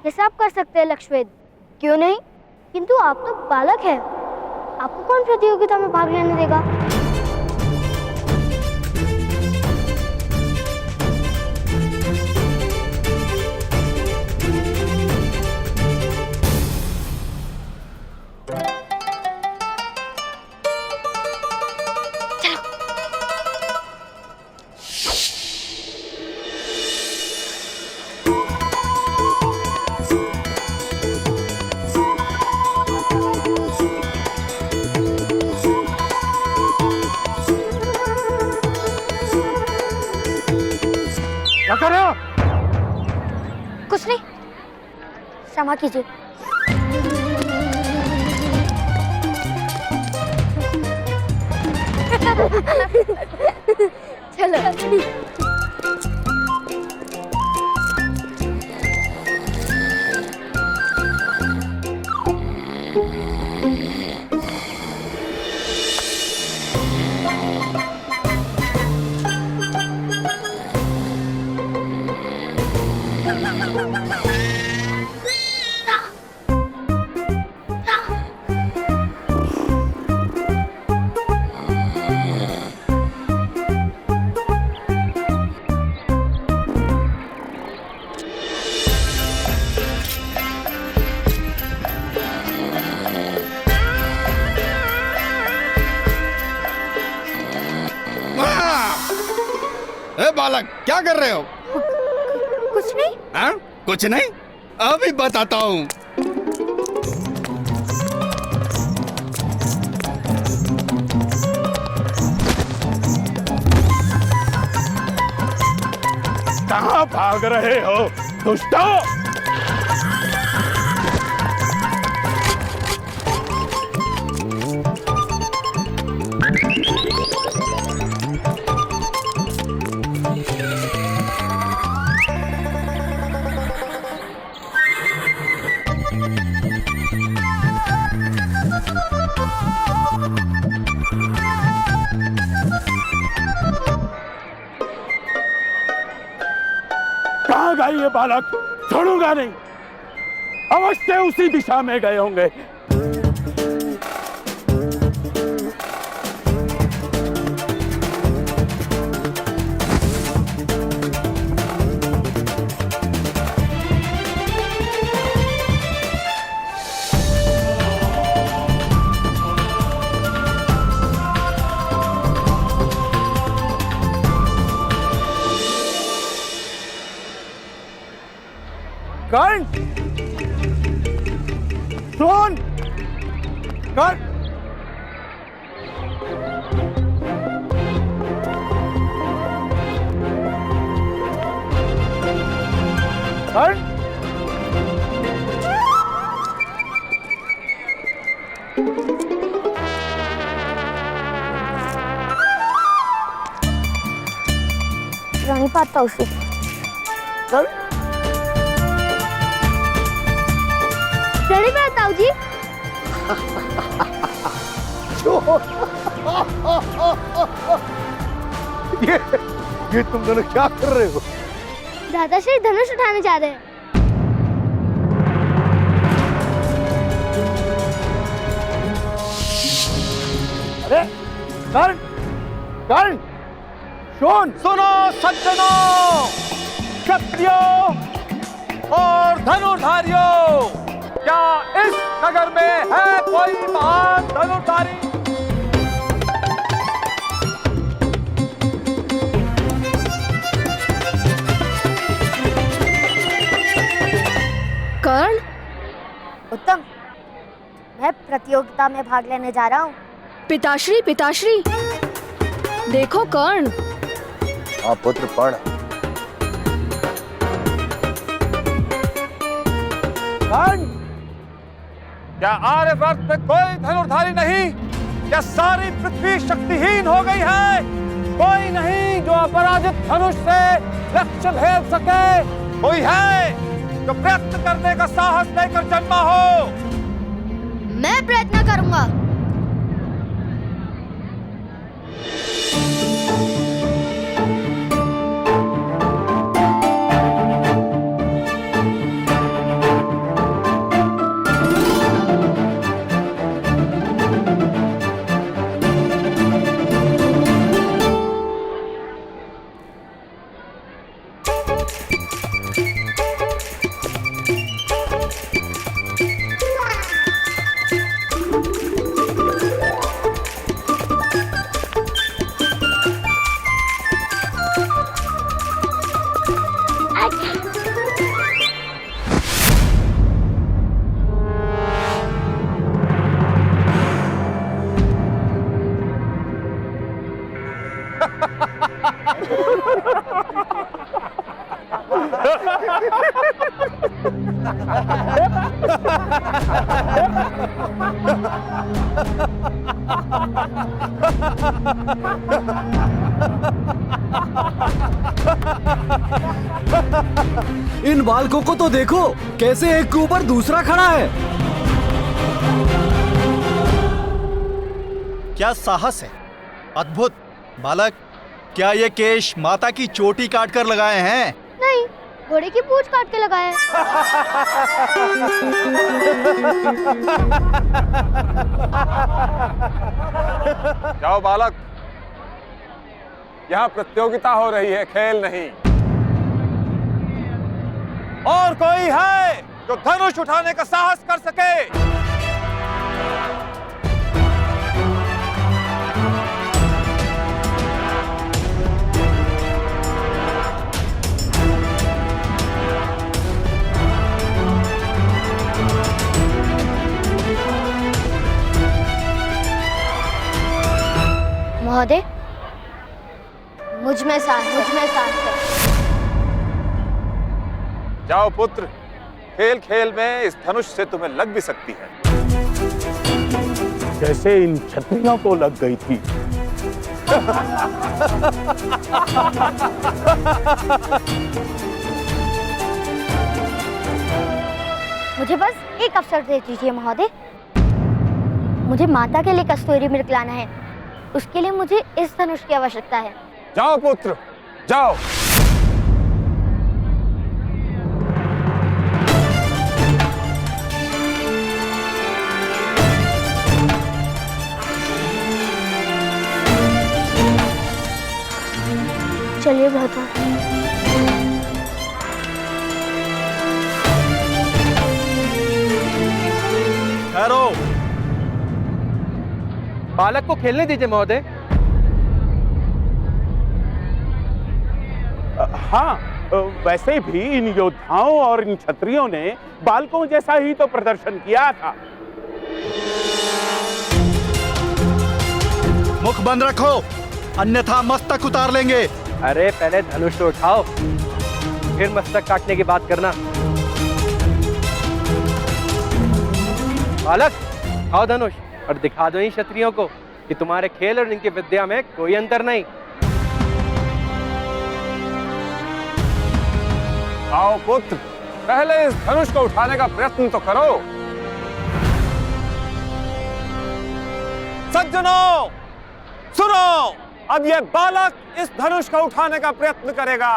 ये सब कर सकते हैं लक्ष्वेद, क्यों नहीं? किंतु आप तो बालक हैं, आपको कौन प्रतियोगिता में भाग लेने देगा? क्या कर रहे हो? कुछ नहीं, क्षमा कीजिए। चलो। ए बालक, क्या कर रहे हो? कुछ नहीं। हाँ? कुछ नहीं, अभी बताता हूँ। कहाँ भाग रहे हो दुष्टों? कहाँ गए ये बालक? छोड़ूंगा नहीं, अवश्य उसी दिशा में गए होंगे। कर्ण, सुन, कर्ण, कर्ण, रानी पाता उसे। कर्ण, रेडी में ताऊ जी। ये तुम दोनों क्या कर रहे हो? दादाश्री धनुष उठाने जा रहे हैं। अरे कर्ण, कर्ण, सुनो सज्जनों, क्षत्रियों और धनुर्धारियों, क्या इस नगर में है कोई महान धनुर्धारी? कर्ण, उत्तम, मैं प्रतियोगिता में भाग लेने जा रहा हूँ। पिताश्री, पिताश्री, देखो कर्ण। हाँ पुत्र, पढ़। कर्ण, क्या आर्यवर्त में कोई धनुर्धारी नहीं? क्या सारी पृथ्वी शक्तिहीन हो गई है? कोई नहीं जो अपराजित धनुष से लक्ष्य भेद सके? कोई है जो प्रयत्न करने का साहस लेकर जन्मा हो? मैं प्रयत्न करूंगा। इन बालकों को तो देखो, कैसे एक के ऊपर दूसरा खड़ा है। क्या साहस है, अद्भुत। बालक, क्या ये केश माता की चोटी काट कर लगाए हैं? नहीं, घोड़े की पूंछ काट के लगाया है। जाओ बालक, यहाँ प्रतियोगिता हो रही है, खेल नहीं। और कोई है जो धनुष उठाने का साहस कर सके? महोदय, मुझ में साहस है। जाओ पुत्र, खेल खेल में इस धनुष से तुम्हें लग भी सकती है, जैसे इन छतरियों को लग गई थी। मुझे बस एक अवसर दे दीजिए महोदय। मुझे माता के लिए कस्तूरी मृग लाना है, उसके लिए मुझे इस धनुष की आवश्यकता है। जाओ पुत्र, जाओ। चलिए भ्राता। ठहरो। बालक को खेलने दीजिए महोदय। हाँ, वैसे भी इन योद्धाओं और इन क्षत्रियों ने बालकों जैसा ही तो प्रदर्शन किया था। मुख बंद रखो, अन्यथा मस्तक उतार लेंगे। अरे पहले धनुष तो उठाओ, फिर मस्तक काटने की बात करना। बालक, उठाओ धनुष और दिखा दो इन क्षत्रियों को कि तुम्हारे खेल और इनकी विद्या में कोई अंतर नहीं। आओ पुत्र, पहले इस धनुष को उठाने का प्रयत्न तो करो। सज्जनों, सुनो, अब यह बालक इस धनुष को उठाने का प्रयत्न करेगा।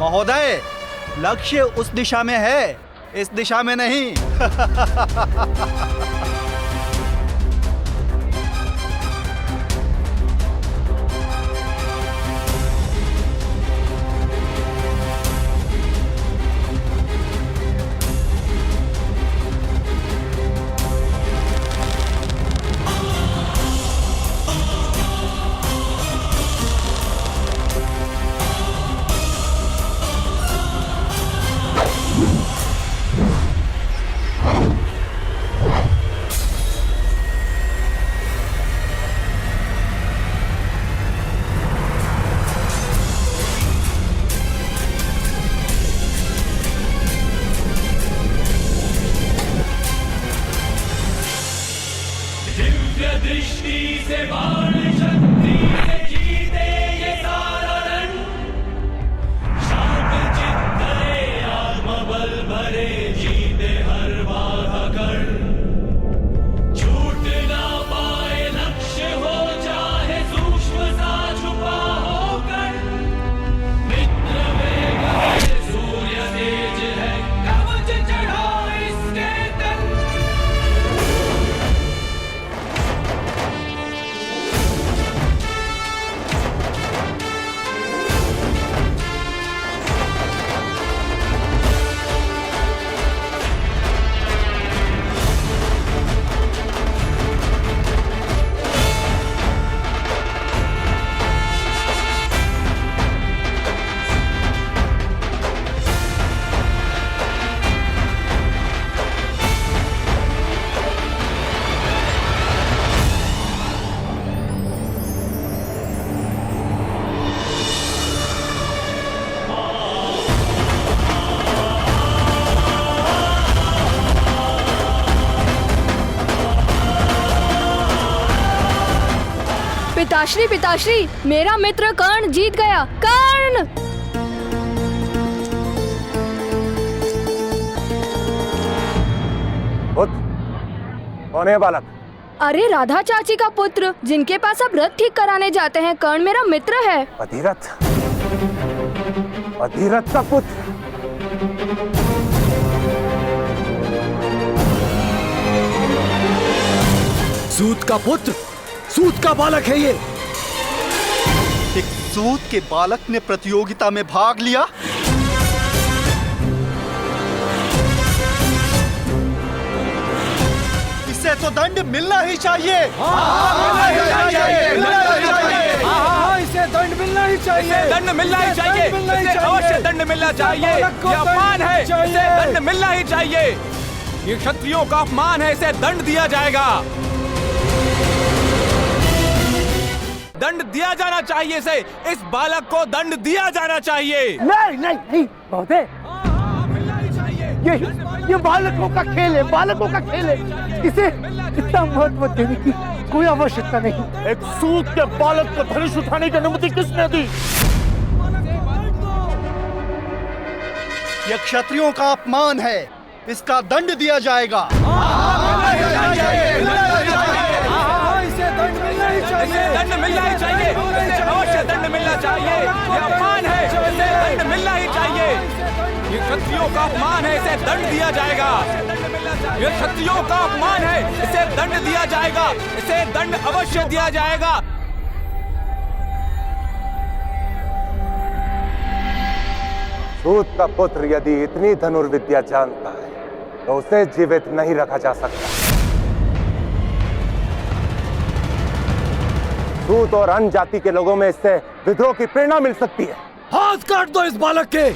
महोदय, लक्ष्य उस दिशा में है, इस दिशा में नहीं। पिताश्री पिताश्री, मेरा मित्र कर्ण जीत गया। कर्ण! कौन है बालक? अरे राधा चाची का पुत्र, जिनके पास आप रथ ठीक कराने जाते हैं। कर्ण मेरा मित्र है। अधिरथ? अधिरथ का पुत्र? सूत का पुत्र, सूत का बालक है ये। एक सूत के बालक ने प्रतियोगिता में भाग लिया। इसे तो दंड मिलना ही चाहिए। इसे दंड मिलना ही चाहिए। दंड मिलना ही चाहिए। इसे अवश्य दंड मिलना चाहिए। ये अपमान है, इसे दंड मिलना ही चाहिए। ये क्षत्रियों का अपमान है, इसे दंड दिया जाएगा। दंड दिया जाना चाहिए इसे। इस बालक को दंड दिया जाना चाहिए। नहीं नहीं नहीं महोदय, ये बालकों का खेल है, बालकों का खेल है। इसे इतना महत्व देने की कोई आवश्यकता नहीं। एक सूत के बालक को धनुष उठाने की अनुमति किसने दी? यह क्षत्रियों का अपमान है, इसका दंड दिया जाएगा। इसे दंड मिलना ही चाहिए। दंड मिलना ही चाहिए। इसे अवश्य दंड मिलना चाहिए। ये अपमान है, इसे दंड मिलना ही चाहिए। ये क्षत्रियों का अपमान है, इसे दंड दिया जाएगा। ये क्षत्रियों का अपमान है, इसे दंड दिया जाएगा। इसे दंड अवश्य दिया जाएगा। सूत का पुत्र यदि इतनी धनुर्विद्या जानता है तो उसे जीवित नहीं रखा जा सकता। सूत और अन्य जाति के लोगों में इससे विद्रोह की प्रेरणा मिल सकती है। हाथ काट दो इस बालक के।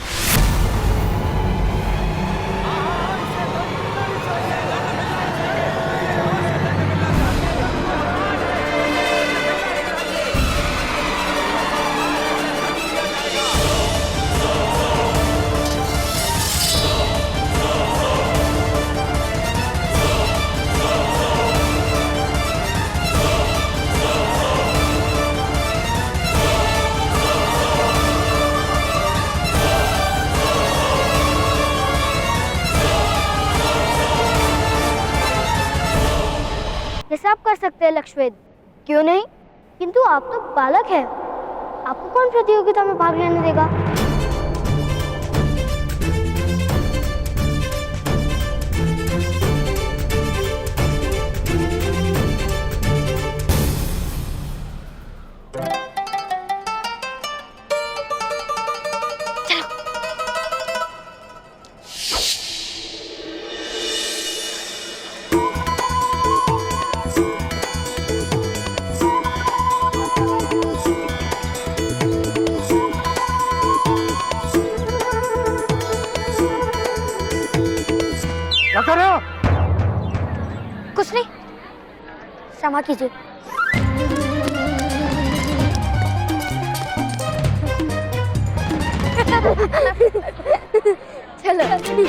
ये सब कर सकते हैं लक्ष्वेद, क्यों नहीं? किंतु आप तो बालक हैं, आपको कौन प्रतियोगिता में भाग लेने देगा? क्या कर रहे हो? कुछ नहीं, क्षमा कीजिए। चलो।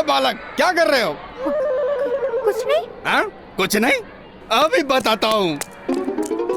बालक क्या कर रहे हो? कुछ नहीं। हाँ? कुछ नहीं, अभी बताता हूँ।